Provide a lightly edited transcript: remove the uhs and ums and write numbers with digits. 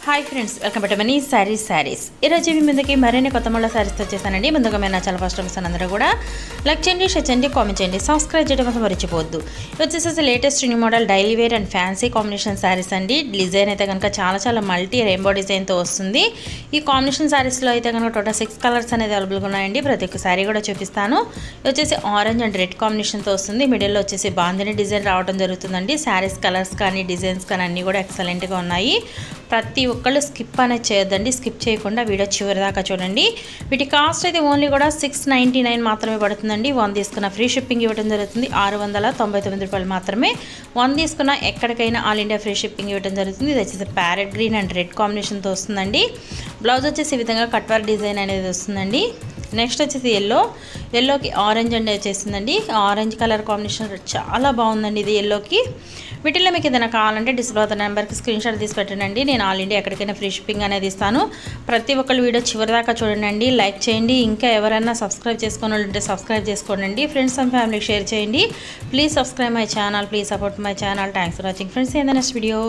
Hi friends, welcome to money saris. ఈరోజు మీ ముందుకి మరిన్ని కొత్త మళ్ళీ శారీస్తో వచ్చేసానండి. ముందుగా మేము నా చాలా ఫస్ట్ టైం అందరూ కూడా లైక్ చేయండి, షేర్ చేయండి, కామెంట్ చేయండి, సబ్స్క్రైబ్ చేయడం మాత్రం మర్చిపోవద్దు. వచ్చేసేసి latest new model daily wear and fancy combination saris అండి. డిజైన్ అయితే కనుక చాలా మల్టీ రెయిన్బో డిజైన్తో వస్తుంది. ఈ కాంబినేషన్ శారీస్లో అయితే కనుక టోటల్ 6 కలర్స్ అనేది అవైలబుల్గా ఉన్నాయండి. ప్రతి ఒక్క శారీ కూడా చూపిస్తాను. వచ్చేసి ఆరెంజ్ అండ్ రెడ్ కాంబినేషన్తో వస్తుంది. మిడిల్లో వచ్చేసి బాందిని డిజైన్ రావడం జరుగుతుందండి. శారీస్ కలర్స్ కానీ డిజైన్స్ కానీ అన్నీ కూడా ఎక్సలెంట్గా ఉన్నాయి. ప్రతి ఒక్కళ్ళు స్కిప్ అనేది చేయొద్దండి. స్కిప్ చేయకుండా వీడియో చివరి దాకా చూడండి. వీటి కాస్ట్ అయితే ఓన్లీ కూడా 699 మాత్రమే పడుతుందండి. 1 తీసుకున్న ఫ్రీ షిప్పింగ్ ఇవ్వడం జరుగుతుంది. 699 రూపాయలు మాత్రమే. 1 తీసుకున్న ఎక్కడికైనా ఆల్ ఇండియా ఫ్రీ షిప్పింగ్ ఇవ్వడం జరుగుతుంది. ఇది వచ్చేసి ప్యారెట్ గ్రీన్ అండ్ రెడ్ కాంబినేషన్తో వస్తుందండి. బ్లౌజ్ వచ్చేసి ఈ విధంగా కట్ వర్క్ డిజైన్ అనేది వస్తుందండి. నెక్స్ట్ వచ్చేసి ఎల్లోకి ఆరెంజ్ అండ్ వచ్చేసిందండి. ఆరెంజ్ కలర్ కాంబినేషన్ చాలా బాగుందండి ఇది ఎల్లోకి. వీటిల్లో మీకు ఏదైనా కావాలంటే డిస్ప్లే అవుతున్న నెంబర్కి స్క్రీన్ షాట్ తీసి పెట్టండి. నేను ఆల్ ఇండియా ఎక్కడికైనా ఫ్రీ షిప్పింగ్ అనేది ఇస్తాను. ప్రతి ఒక్కళ్ళు వీడియో చివరి దాకా చూడండి, లైక్ చేయండి. ఇంకా ఎవరైనా సబ్స్క్రైబ్ చేసుకుని ఉంటే సబ్స్క్రైబ్ చేసుకోండి. ఫ్రెండ్స్ అండ్ ఫ్యామిలీకి షేర్ చేయండి. Please subscribe my channel, please support my channel. Thanks for watching friends. In the next video.